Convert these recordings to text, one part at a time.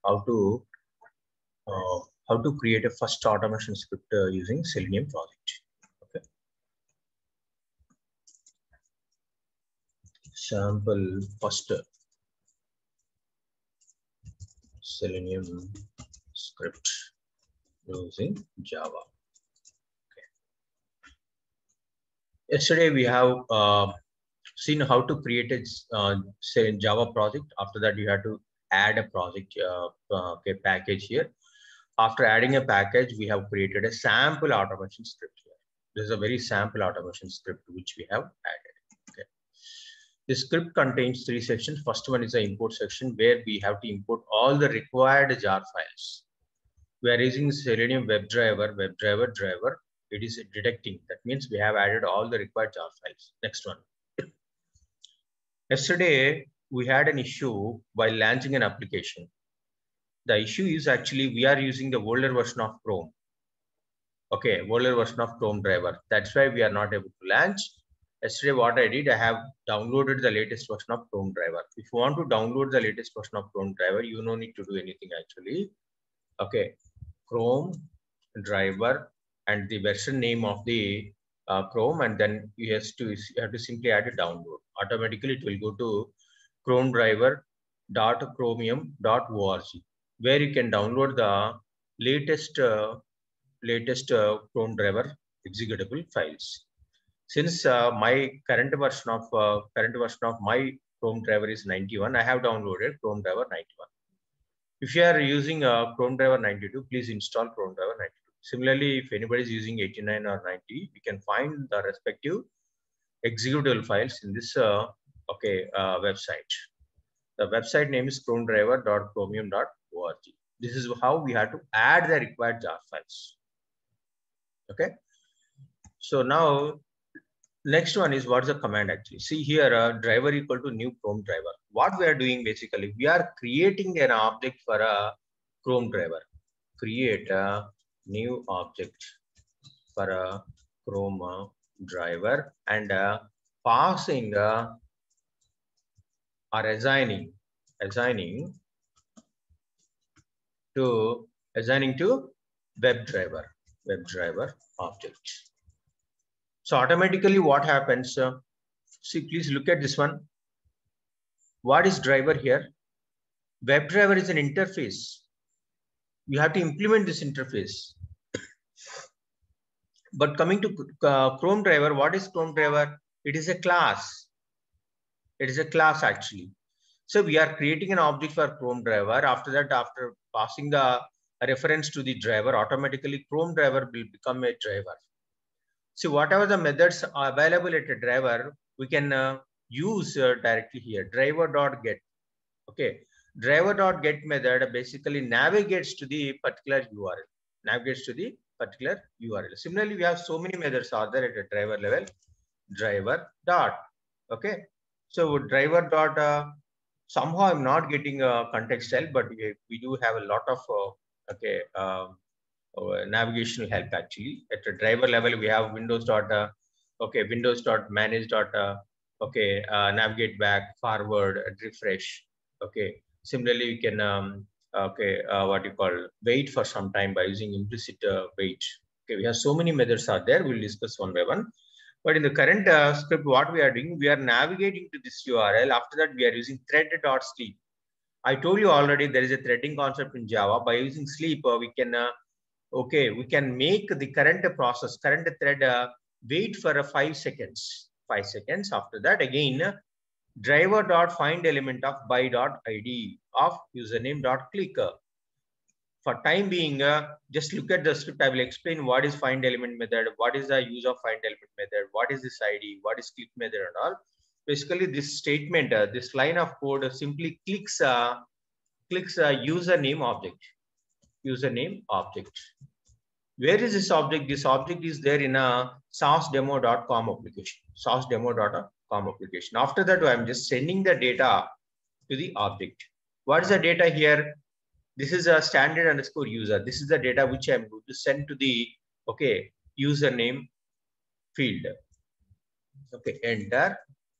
how to create a first automation script using Selenium project. Okay. Sample first Selenium script using Java. Okay. Yesterday we have seen how to create a say Java project. After that, you have to add a project okay, package here. After adding a package, we have created a sample automation script here. This is a very sample automation script which we have added. Okay. The script contains 3 sections. First one is the import section where we have to import all the required jar files. We are using Selenium WebDriver, driver. It is detecting. That means we have added all the required jar files. Next one. Yesterday, we had an issue while launching an application. The issue is actually we are using the older version of Chrome. Okay, older version of Chrome driver. That's why we are not able to launch. Yesterday, what I did, I have downloaded the latest version of Chrome driver. If you want to download the latest version of Chrome driver, you no need to do anything actually. Okay, Chrome driver and the version name of the Chrome, and then you have to simply add a download. Automatically, it will go to chromedriver.chromium.org, where you can download the latest Chrome driver executable files. Since my current version of my Chrome driver is 91, I have downloaded Chrome driver 91. If you are using Chrome driver 92, please install Chrome driver 92. Similarly, if anybody is using 89 or 90, we can find the respective executable files in this website. The website name is chromedriver.chromium.org. This is how we have to add the required jar files. Okay. So now, next one is what's the command actually. See here, driver equal to new Chrome driver. What we are doing basically, we are creating an object for a Chrome driver. Create a new object for a Chrome driver and passing or assigning to WebDriver object. So automatically what happens, see, please look at this one. What is driver here? WebDriver is an interface. You have to implement this interface. But coming to Chrome driver, what is Chrome driver? It is a class. It is a class actually. So we are creating an object for Chrome driver. After that, after passing the reference to the driver, automatically Chrome driver will become a driver. So whatever the methods are available at a driver, we can use directly here. Driver.get. Okay. Driver.get method basically navigates to the particular URL. Similarly, we have so many methods are there at a driver level. Driver dot. Okay. So driver dot. Somehow I'm not getting context style, but we do have a lot of navigational help actually. At a driver level, we have Windows dot manage dot navigate back, forward, refresh. Okay. Similarly, we can wait for some time by using implicit wait. Okay, we have so many methods are there. We'll discuss one by one. But in the current script, what we are doing, we are navigating to this URL. After that, we are using thread.sleep. I told you already there is a threading concept in Java. By using sleep, we can make the current thread wait for 5 seconds. 5 seconds. After that, again, driver.find element of by.id of username.click. For time being, just look at the script. I will explain what is find element method, what is the use of find element method, what is this ID, what is click method and all. Basically, this statement, this line of code simply clicks username object. Where is this object? This object is there in a saucedemo.com application. After that, I'm just sending the data to the object. What is the data here? This is a standard underscore user. This is the data which I'm going to send to the username field. Okay, enter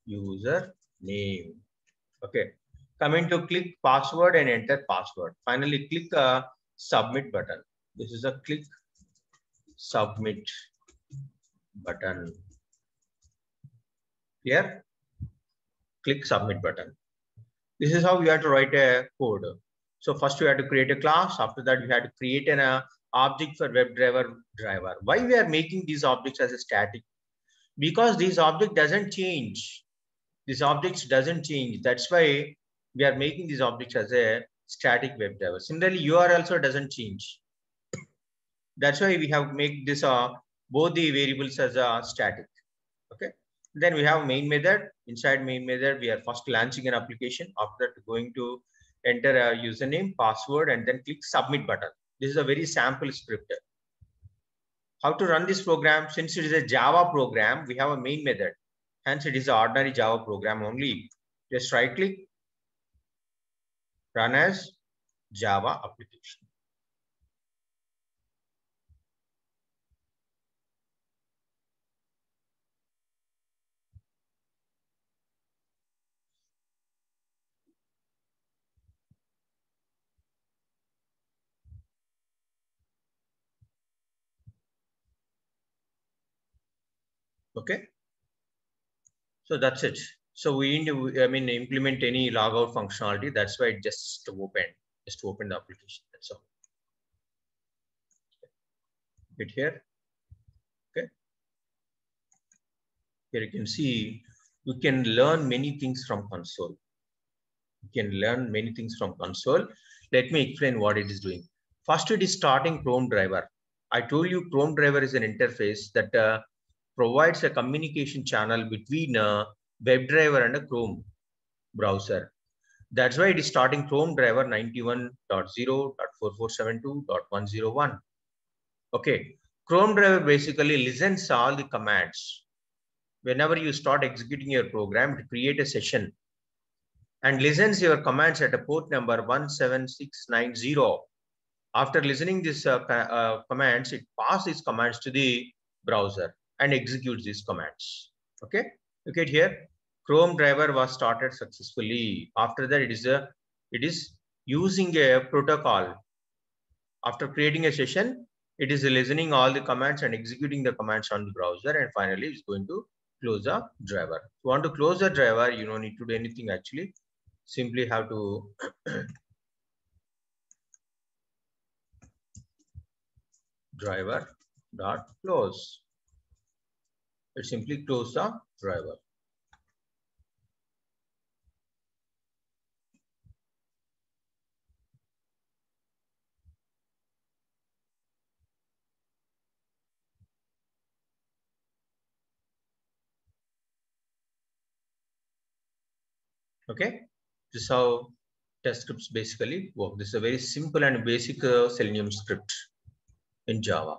username. Okay, Coming to click password and enter password. Finally, click submit button. This is a click submit button. Here, click submit button. This is how we have to write a code. So first we have to create a class. After that, we have to create an object for WebDriver driver. Why we are making these objects as a static? Because this object doesn't change. These objects doesn't change. That's why we are making these objects as a static WebDriver. Similarly, URL also doesn't change. That's why we have make this both the variables as a static. Okay. Then we have main method. Inside main method, we are first launching an application. After that, going to enter a username, password, and then click submit button. This is a very sample script. How to run this program? Since it is a Java program, we have a main method. Hence, it is an ordinary Java program only. Just right click, run as Java application. Okay. So that's it. So we need to, implement any logout functionality. That's why it just open the application. That's all. Hit here. Okay. Here you can see you can learn many things from console. You can learn many things from console. Let me explain what it is doing. First, it is starting Chrome driver. I told you Chrome driver is an interface that provides a communication channel between a WebDriver and a Chrome browser. That's why it is starting Chrome driver 91.0.4472.101. Okay. Chrome driver basically listens all the commands. Whenever you start executing your program, to create a session and listens your commands at a port number 17690. After listening these commands, it passes these commands to the browser and executes these commands. Okay. Look at here. Chrome driver was started successfully. After that, it is using a protocol. After creating a session, it is listening all the commands and executing the commands on the browser, and finally it's going to close the driver. If you want to close the driver, you don't need to do anything actually. Simply have to driver dot close. It simply close the driver. Okay, this is how test scripts basically work. This is a very simple and basic Selenium script in Java.